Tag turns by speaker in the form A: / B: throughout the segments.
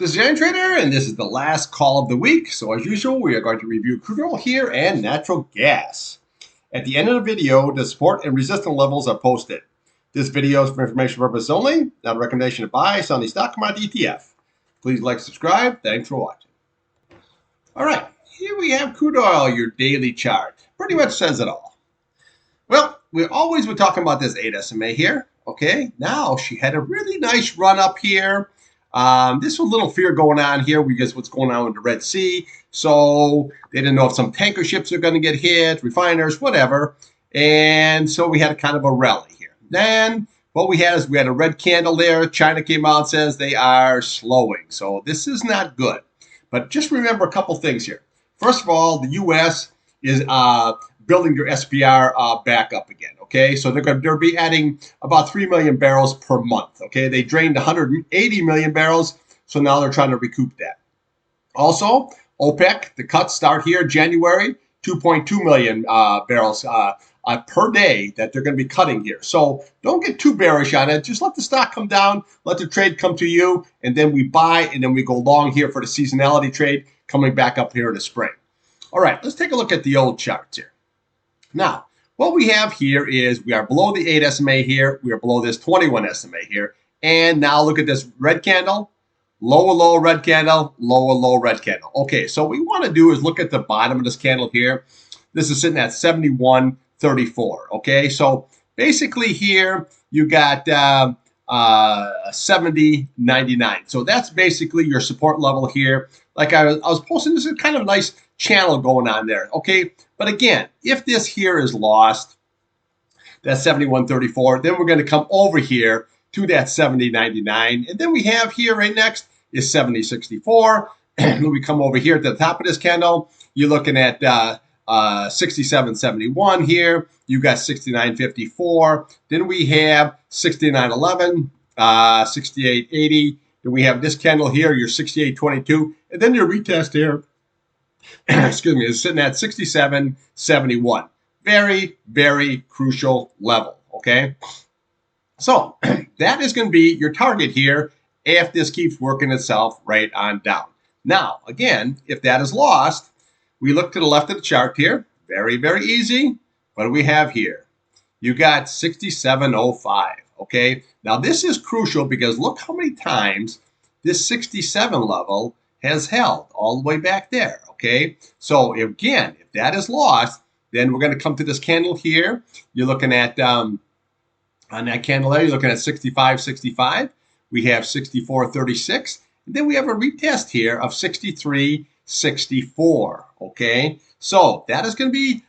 A: This is Irontrader, and this is the last call of the week. So as usual, we are going to review crude oil here and natural gas. At the end of the video, the support and resistance levels are posted. This video is for information purposes only, not a recommendation to buy, sell any stock, commodity, ETF. Please like, subscribe. Thanks for watching. All right, here we have crude oil, your daily chart. Pretty much says it all. Well, we always were talking about this 8 SMA here. Okay, now she had a really nice run up here. This was a little fear going on here because what's going on with the Red Sea. So they didn't know if some tanker ships are going to get hit, refiners, whatever. And so we had kind of a rally here. Then what we had is we had a red candle there. China came out and says they are slowing. So this is not good. But just remember a couple things here. First of all, the U.S. is building their SPR back up again. Okay, so they'll be adding about 3 million barrels per month. Okay, they drained 180 million barrels, so now they're trying to recoup that. Also, OPEC, the cuts start here January, 2.2 million barrels per day that they're going to be cutting here. So don't get too bearish on it. Just let the stock come down, let the trade come to you, and then we buy, and then we go long here for the seasonality trade coming back up here in the spring. All right, let's take a look at the old charts here. Now, what we have here is we are below the 8 SMA here. We are below this 21 SMA here. And now look at this red candle, lower low red candle, lower low red candle. Okay, so what we want to do is look at the bottom of this candle here. This is sitting at 71.34. Okay, so basically here you got 70.99. So that's basically your support level here. Like I was posting, this is kind of a nice channel going on there. Okay, but again, if this here is lost, that's 71.34, then we're going to come over here to that 70.99, and then we have here right next is 70.64. And when we come over here at the top of this candle, you're looking at 67.71 here. You got 69.54. Then we have 69.11, 68.80. Then we have this candle here, your 68.22, and then your retest here. Excuse me, is sitting at 67.71. Very, very crucial level, okay? So that is going to be your target here if this keeps working itself right on down. Now, again, if that is lost, we look to the left of the chart here. Very, very easy. What do we have here? You got 67.05, okay? Now, this is crucial because look how many times this 67 level has held all the way back there. Okay, so again, if that is lost, then we're going to come to this candle here. You're looking at, on that candle there, you're looking at 65.65. We have 64.36. And then we have a retest here of 63.64. Okay, so that is going to be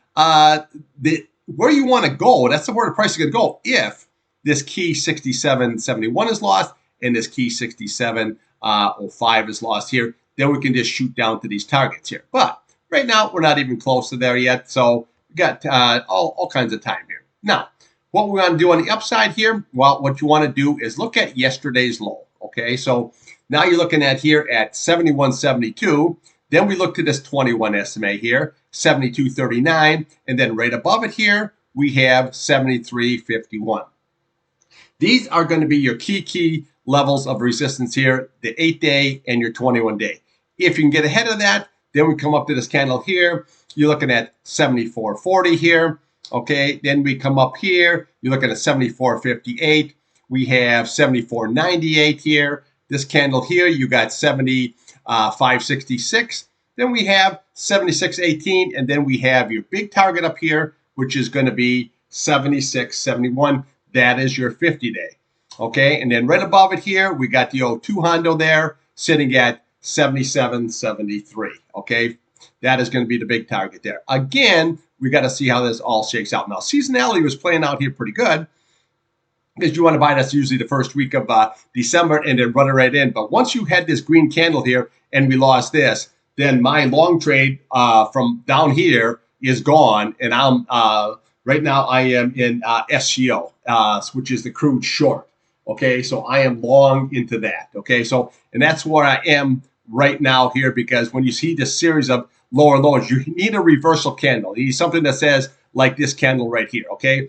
A: where you want to go. That's where the price is going to go if this key 67.71 is lost and this key 67.05 is lost here. Then we can just shoot down to these targets here. But right now, we're not even close to there yet. So we got all kinds of time here. Now, what we're going to do on the upside here, well, what you want to do is look at yesterday's low. Okay, so now you're looking at here at 71.72. Then we look to this 21 SMA here, 72.39. And then right above it here, we have 73.51. These are going to be your key levels of resistance here, the 8-day and your 21-day. If you can get ahead of that, then we come up to this candle here. You're looking at 74.40 here. Okay, then we come up here. You're looking at 74.58. We have 74.98 here. This candle here, you got 75.66. Then we have 76.18, and then we have your big target up here, which is going to be 76.71. That is your 50-day. Okay, and then right above it here, we got the old 2 Hondo there sitting at 77.73. Okay, that is going to be the big target there. Again, we got to see how this all shakes out. Now, seasonality was playing out here pretty good because you want to buy this usually the first week of December and then run it right in. But once you had this green candle here and we lost this, then my long trade from down here is gone, and I'm right now I am in SCO, which is the crude short. Okay, so I am long into that. Okay, so, and that's where I am right now here, because when you see this series of lower lows, you need a reversal candle. You need something that says like this candle right here. Okay,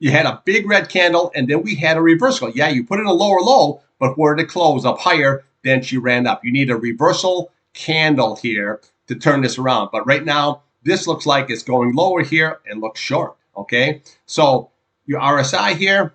A: you had a big red candle and then we had a reversal. Yeah, you put in a lower low, but where did it close up higher then she ran up. You need a reversal candle here to turn this around. But right now, this looks like it's going lower here and looks short, okay? So your RSI here,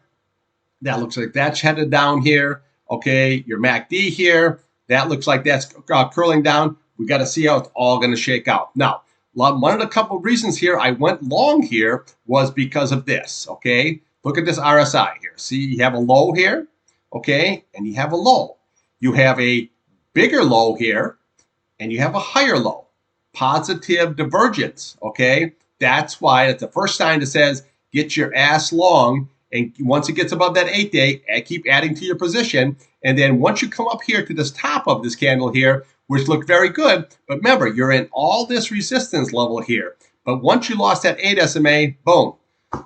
A: that looks like that's headed down here, okay? Your MACD here, that looks like that's curling down. We got to see how it's all going to shake out. Now, one of the couple of reasons here I went long here was because of this, okay? Look at this RSI here. See, you have a low here, okay? And you have a low. You have a bigger low here, and you have a higher low. Positive divergence, okay? That's why it's the first sign that says get your ass long, and once it gets above that 8-day, keep adding to your position, and then once you come up here to this top of this candle here, which looked very good, but remember, you're in all this resistance level here, but once you lost that 8 SMA, boom,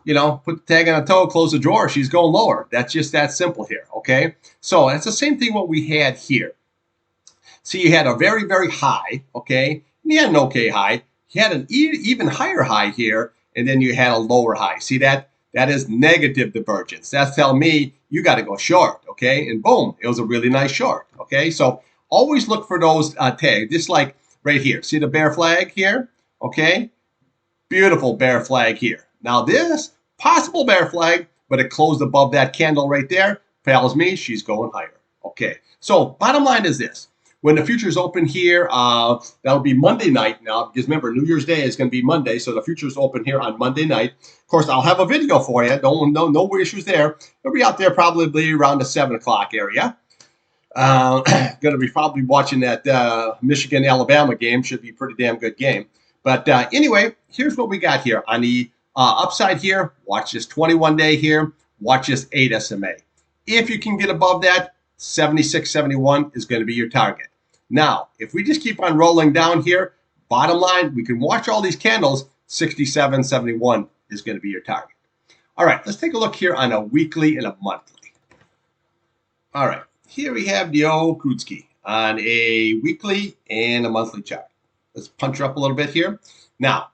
A: you know, put the tag on a toe, close the drawer, she's going lower. That's just that simple here, okay? So it's the same thing what we had here. See, you had a very, very high, okay? And you had an okay high. You had an even higher high here, and then you had a lower high. See that? That is negative divergence. That's telling me you got to go short, okay? And boom, it was a really nice short, okay? So always look for those tags, just like right here. See the bear flag here, okay? Beautiful bear flag here. Now this, possible bear flag, but it closed above that candle right there, tells me she's going higher, okay? So bottom line is this. When the futures open here, that'll be Monday night now, because remember, New Year's Day is going to be Monday, so the futures open here on Monday night. Of course, I'll have a video for you. No issues there. It'll be out there probably around the 7 o'clock area. Going to be probably watching that Michigan-Alabama game. Should be a pretty damn good game. But anyway, here's what we got here. On the upside here, watch this 21-day here. Watch this 8 SMA. If you can get above that, 76, 71 is going to be your target. Now, if we just keep on rolling down here, bottom line, we can watch all these candles, 67, 71 is going to be your target. All right, let's take a look here on a weekly and a monthly. All right, here we have the old Crude on a weekly and a monthly chart. Let's punch her up a little bit here. Now,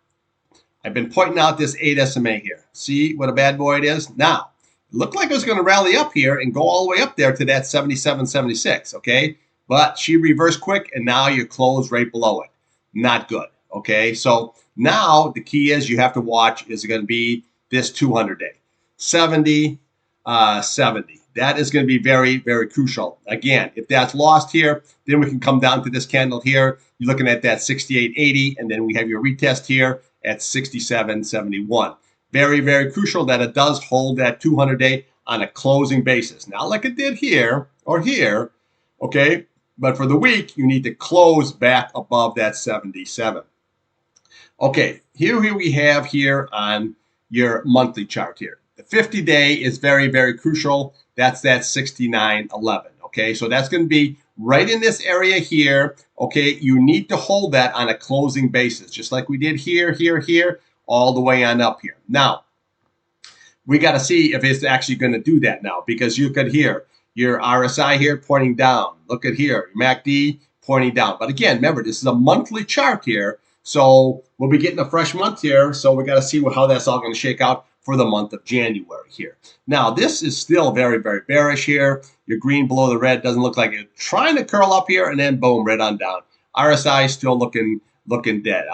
A: I've been pointing out this 8 SMA here. See what a bad boy it is? Now, it looked like it was going to rally up here and go all the way up there to that 77, 76, okay? But she reversed quick, and now you're closed right below it. Not good, okay? So now the key is you have to watch, is it going to be this 200-day? 70, 70. That is going to be very, very crucial. Again, if that's lost here, then we can come down to this candle here. You're looking at that 68.80, and then we have your retest here at 67.71. Very, very crucial that it does hold that 200-day on a closing basis. Not like it did here or here, okay? But for the week, you need to close back above that 77. Okay, here we have here on your monthly chart here. The 50-day is very, very crucial. That's that 69.11, okay? So that's going to be right in this area here, okay? You need to hold that on a closing basis, just like we did here, here, here, all the way on up here. Now, we got to see if it's actually going to do that now, because you could hear your RSI here pointing down. Look at here, your MACD pointing down. But again, remember, this is a monthly chart here, so we'll be getting a fresh month here, so we got to see how that's all going to shake out for the month of January here. Now, this is still very, very bearish here. Your green below the red doesn't look like it's trying to curl up here, and then boom, right on down. RSI still looking dead,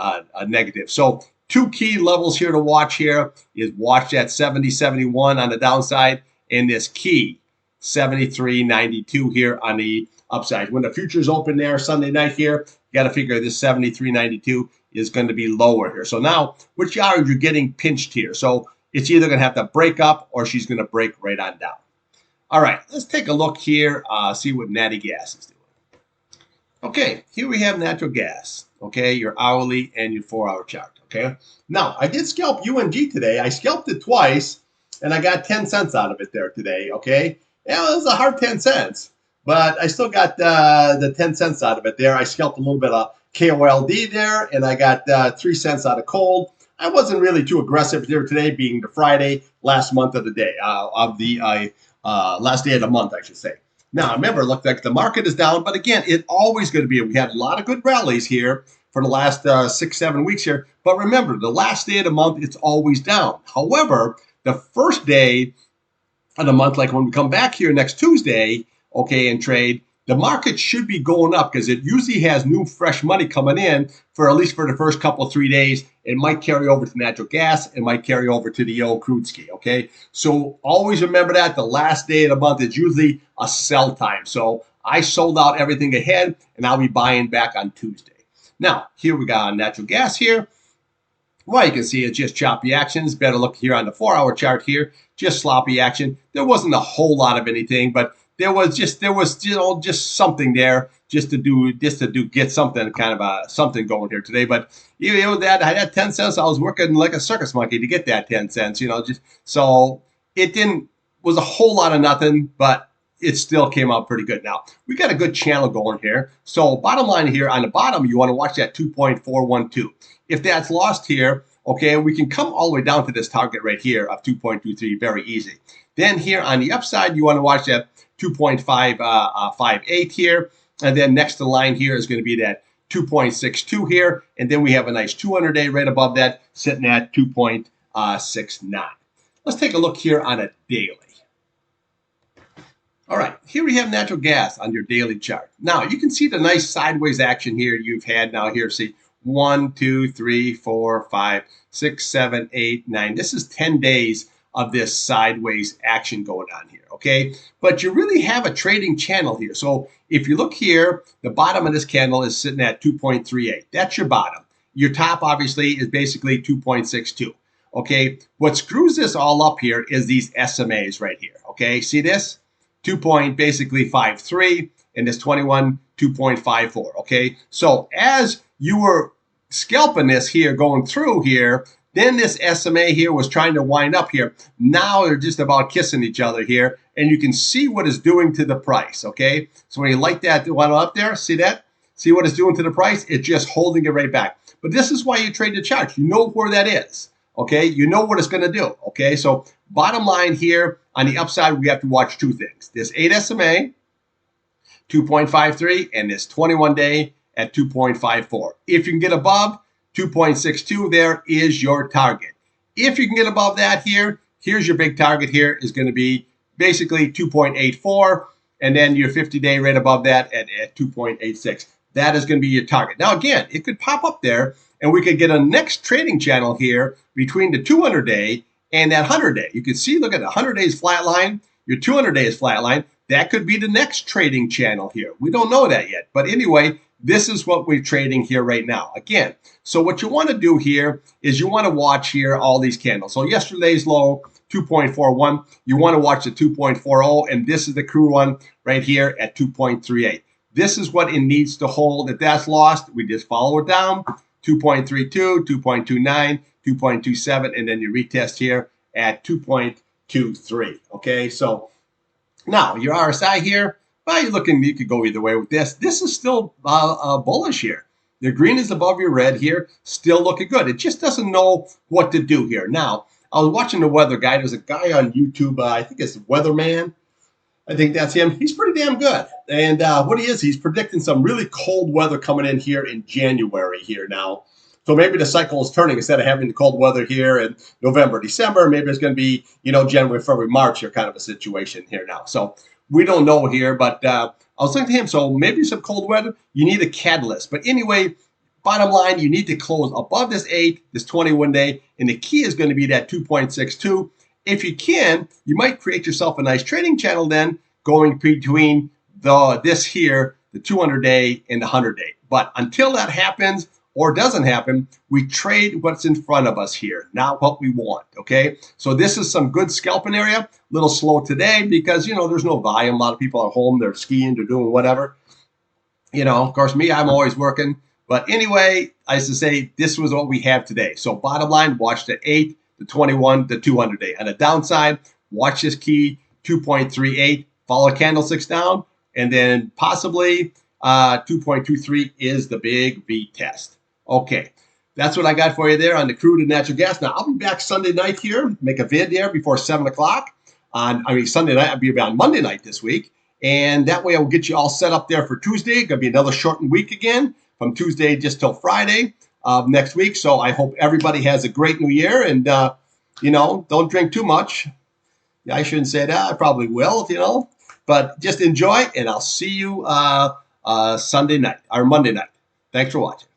A: negative. So two key levels here to watch here is watch that 70, 71 on the downside, and this key 73.92 here on the upside. When the futures open there Sunday night here, you got to figure this 73.92 is going to be lower here. So now, which are you getting pinched here? So it's either going to have to break up or she's going to break right on down. All right, let's take a look here, see what natty gas is doing. Okay, here we have natural gas, okay, your hourly and your 4-hour chart, okay? Now, I did scalp UNG today. I scalped it twice, and I got 10 cents out of it there today, okay? Yeah, it was a hard 10 cents, but I still got the 10 cents out of it there. I scalped a little bit of KOLD there, and I got 3 cents out of cold. I wasn't really too aggressive there today, being the Friday, last month of the day, last day of the month, I should say. Now, remember, look, like the market is down, but again, it's always going to be. We had a lot of good rallies here for the last 6-7 weeks here. But remember, the last day of the month, it's always down. However, the first day of the month, like when we come back here next Tuesday, okay, and trade, the market should be going up because it usually has new fresh money coming in for at least for the first couple of 3 days. It might carry over to natural gas. It might carry over to the old crude ski. Okay, so always remember that the last day of the month is usually a sell time. So I sold out everything ahead, and I'll be buying back on Tuesday. Now here we got natural gas here. Well, you can see it's just choppy actions. Better look here on the 4-hour chart here. Just sloppy action. There wasn't a whole lot of anything, but there was just something there just to get something kind of something going here today. But that I had 10 cents. I was working like a circus monkey to get that 10 cents. Just so it was a whole lot of nothing, but it still came out pretty good. Now we got a good channel going here. So bottom line here on the bottom, you want to watch that 2.412. If that's lost here, okay, we can come all the way down to this target right here of 2.23, very easy. Then here on the upside, you want to watch that 2.558 here. And then next to the line here is going to be that 2.62 here. And then we have a nice 200-day right above that sitting at 2.69. Let's take a look here on a daily. All right, here we have natural gas on your daily chart. Now, you can see the nice sideways action here you've had now here. See, 1, 2, 3, 4, 5, 6, 7, 8, 9. This is 10 days of this sideways action going on here, okay? But you really have a trading channel here. So if you look here, the bottom of this candle is sitting at 2.38. That's your bottom. Your top, obviously, is basically 2.62, okay? What screws this all up here is these SMAs right here, okay? See this? 2.53, and this 21, 2.54, okay? So as you were scalping this here, going through here, then this SMA here was trying to wind up here. Now they're just about kissing each other here, and you can see what it's doing to the price, okay? So when you like that one up there, see that? See what it's doing to the price? It's just holding it right back. But this is why you trade the charts. You know where that is, okay? You know what it's going to do, okay? So bottom line here, on the upside, we have to watch two things. This 8 SMA, 2.53, and this 21-day at 2.54. If you can get above 2.62, there is your target. If you can get above that here, here's your big target here is going to be basically 2.84, and then your 50-day right above that at 2.86. That is going to be your target. Now, again, it could pop up there, and we could get a next trading channel here between the 200-day and that 100-day. You can see, look at the 100 days flat line, your 200 days flat line. That could be the next trading channel here. We don't know that yet. But anyway, this is what we're trading here right now. Again, so what you want to do here is you want to watch here all these candles. So yesterday's low, 2.41. You want to watch the 2.40, and this is the crude one right here at 2.38. This is what it needs to hold. If that's lost, we just follow it down. 2.32, 2.29, 2.27, and then you retest here at 2.23. Okay, so now your RSI here, well, you're looking, you could go either way with this. This is still bullish here. The green is above your red here, still looking good. It just doesn't know what to do here. Now, I was watching the weather guy. There's a guy on YouTube, I think it's Weatherman. I think that's him. He's pretty damn good. And what he is, he's predicting some really cold weather coming in here in January here now. So maybe the cycle is turning. Instead of having the cold weather here in November, December, maybe it's going to be, January, February, March here kind of a situation here now. So we don't know here, but I was thinking to him, so maybe some cold weather, you need a catalyst. But anyway, bottom line, you need to close above this 8, this 21-day, and the key is going to be that 2.62. If you can, you might create yourself a nice trading channel then going between this here, the 200-day and the 100-day. But until that happens or doesn't happen, we trade what's in front of us here, not what we want, okay? So this is some good scalping area. A little slow today because, there's no volume. A lot of people are home. They're skiing. They're doing whatever. Of course, me, I'm always working. But anyway, I used to say this was what we have today. So bottom line, watch the 8, the 21, the 200-day. On the downside, watch this key, 2.38, follow candlesticks down, and then possibly 2.23 is the big V test. Okay, that's what I got for you there on the crude and natural gas. Now, I'll be back Sunday night here, make a vid there before 7 o'clock. Sunday night, I'll be on Monday night this week. And that way I will get you all set up there for Tuesday. It's going to be another shortened week again from Tuesday just till Friday of next week. So I hope everybody has a great new year and, don't drink too much. Yeah, I shouldn't say that. I probably will, But just enjoy, and I'll see you Sunday night or Monday night. Thanks for watching.